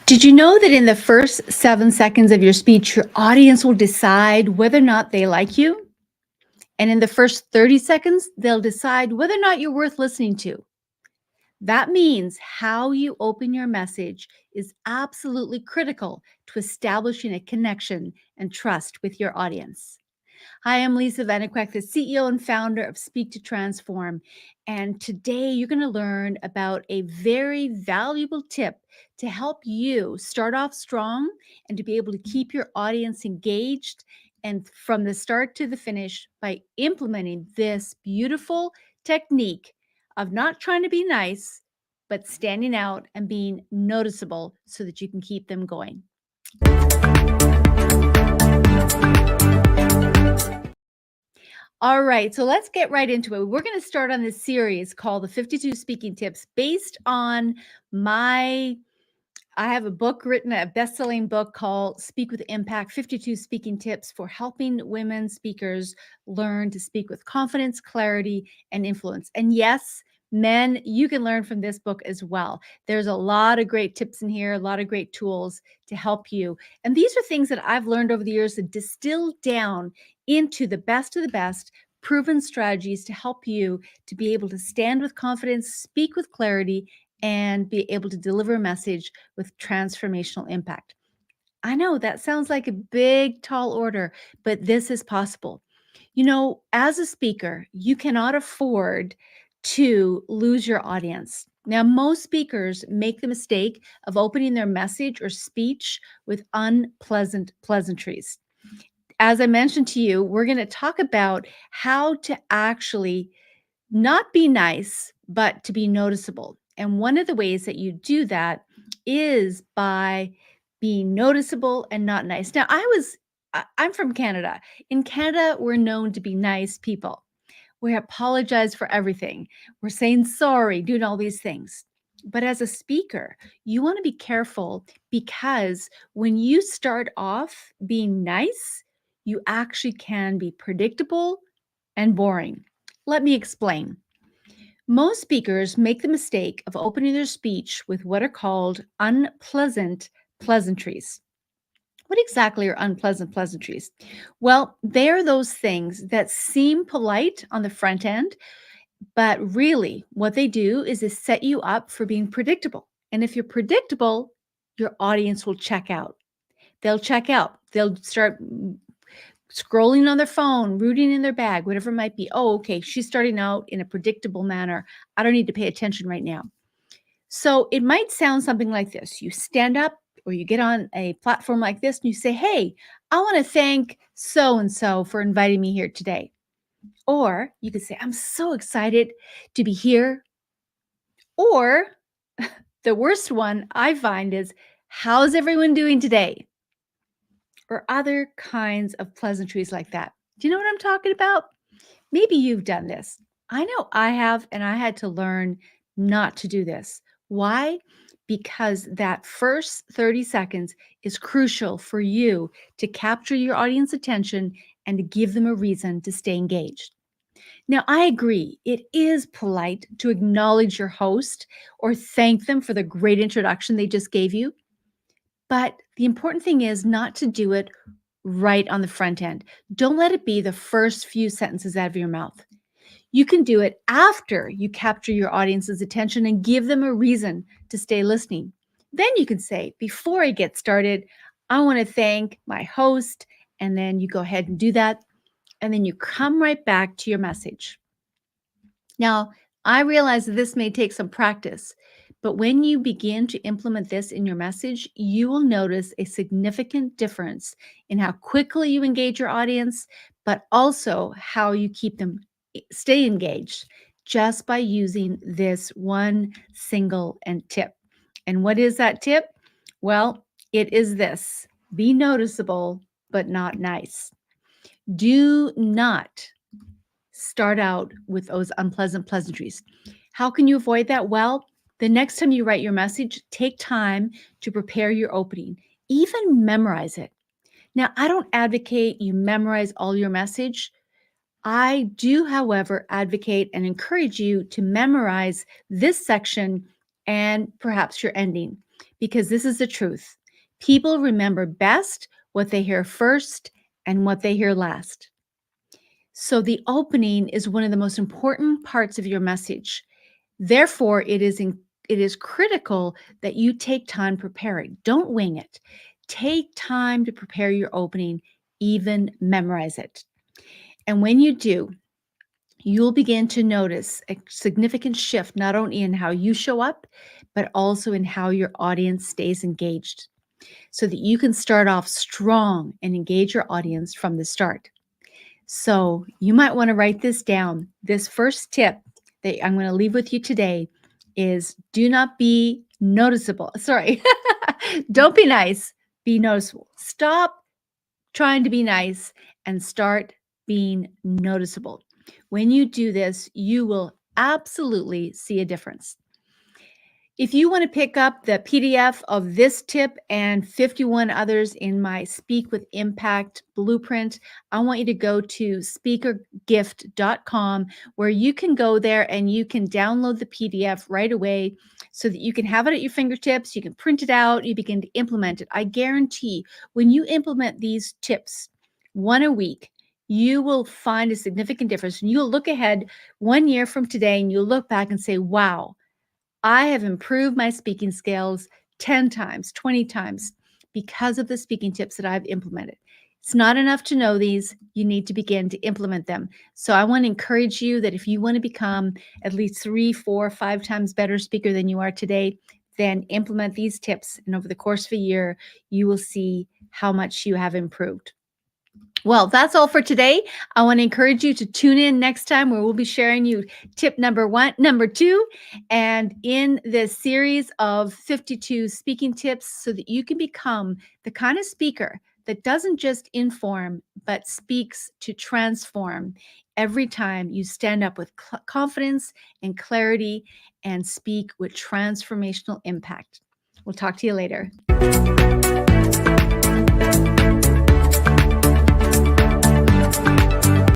Did you know that in the first 7 seconds of your speech, your audience will decide whether or not they like you? And in the first 30 seconds, they'll decide whether or not you're worth listening to. That means how you open your message is absolutely critical to establishing a connection and trust with your audience. Hi, I'm Lisa Vannequek, the CEO and founder of Speak to Transform. And today you're going to learn about a very valuable tip to help you start off strong and to be able to keep your audience engaged and from the start to the finish by implementing this beautiful technique of not trying to be nice, but standing out and being noticeable so that you can keep them going. All right, so let's get right into it. We're going to start on this series called the 52 Speaking Tips based on I have a book written, a best-selling book called Speak with Impact, 52 Speaking Tips for Helping Women Speakers Learn to Speak with Confidence, Clarity, and Influence. And yes, men, you can learn from this book as well. There's a lot of great tips in here, a lot of great tools to help you. And these are things that I've learned over the years to distill down into the best of the best proven strategies to help you to be able to stand with confidence, speak with clarity, and be able to deliver a message with transformational impact. I know that sounds like a big, tall order, but this is possible. You know, as a speaker, you cannot afford to lose your audience. Now, most speakers make the mistake of opening their message or speech with unpleasant pleasantries. As I mentioned to you, we're going to talk about how to actually not be nice, but to be noticeable. And one of the ways that you do that is by being noticeable and not nice. Now, I'm from Canada. In Canada, we're known to be nice people. We apologize for everything. We're saying sorry, doing all these things. But as a speaker, you want to be careful because when you start off being nice, you actually can be predictable and boring. Let me explain. Most speakers make the mistake of opening their speech with what are called unpleasant pleasantries. What exactly are unpleasant pleasantries? Well, they are those things that seem polite on the front end, but really what they do is set you up for being predictable. And if you're predictable, your audience will check out. They'll check out. They'll start scrolling on their phone, rooting in their bag, whatever it might be. Oh, okay, she's starting out in a predictable manner. I don't need to pay attention right now. So it might sound something like this. You stand up or you get on a platform like this and you say, hey, I want to thank so and so for inviting me here today. Or you could say, I'm so excited to be here. Or the worst one I find is, how's everyone doing today? Or other kinds of pleasantries like that. Do you know what I'm talking about? Maybe you've done this. I know I have, and I had to learn not to do this. Why? Because that first 30 seconds is crucial for you to capture your audience attention and to give them a reason to stay engaged. Now, I agree, it is polite to acknowledge your host or thank them for the great introduction they just gave you. But the important thing is not to do it right on the front end. Don't let it be the first few sentences out of your mouth. You can do it after you capture your audience's attention and give them a reason to stay listening. Then you can say, before I get started, I want to thank my host. And then you go ahead and do that. And then you come right back to your message. Now, I realize that this may take some practice, but when you begin to implement this in your message, you will notice a significant difference in how quickly you engage your audience, but also how you keep them stay engaged just by using this one single and tip. And what is that tip? Well, it is this: be noticeable, but not nice. Do not start out with those unpleasant pleasantries. How can you avoid that? Well, the next time you write your message, take time to prepare your opening, even memorize it. Now, I don't advocate you memorize all your message. I do, however, advocate and encourage you to memorize this section and perhaps your ending. because this is the truth. People remember best what they hear first and what they hear last. So the opening is one of the most important parts of your message. Therefore, it is critical that you take time preparing. Don't wing it. Take time to prepare your opening, even memorize it. And when you do, you'll begin to notice a significant shift, not only in how you show up, but also in how your audience stays engaged, so that you can start off strong and engage your audience from the start. So you might want to write this down. This first tip that I'm going to leave with you today is do not be noticeable. Sorry, don't be nice, be noticeable. Stop trying to be nice and start being noticeable. When you do this, you will absolutely see a difference. If you want to pick up the PDF of this tip and 51 others in my Speak with Impact blueprint, I want you to go to speakergift.com, where you can go there and you can download the PDF right away so that you can have it at your fingertips. You can print it out, you begin to implement it. I guarantee when you implement these tips, one a week, you will find a significant difference. And you'll look ahead 1 year from today and you'll look back and say, wow, I have improved my speaking skills 10 times, 20 times because of the speaking tips that I've implemented. It's not enough to know these. You need to begin to implement them. So I want to encourage you that if you want to become at least 3, 4, 5 times better speaker than you are today, then implement these tips. And over the course of a year, you will see how much you have improved. Well, that's all for today. I want to encourage you to tune in next time, where we'll be sharing you tip number 2, and in this series of 52 speaking tips, so that you can become the kind of speaker that doesn't just inform, but speaks to transform every time you stand up with confidence and clarity and speak with transformational impact. We'll talk to you later.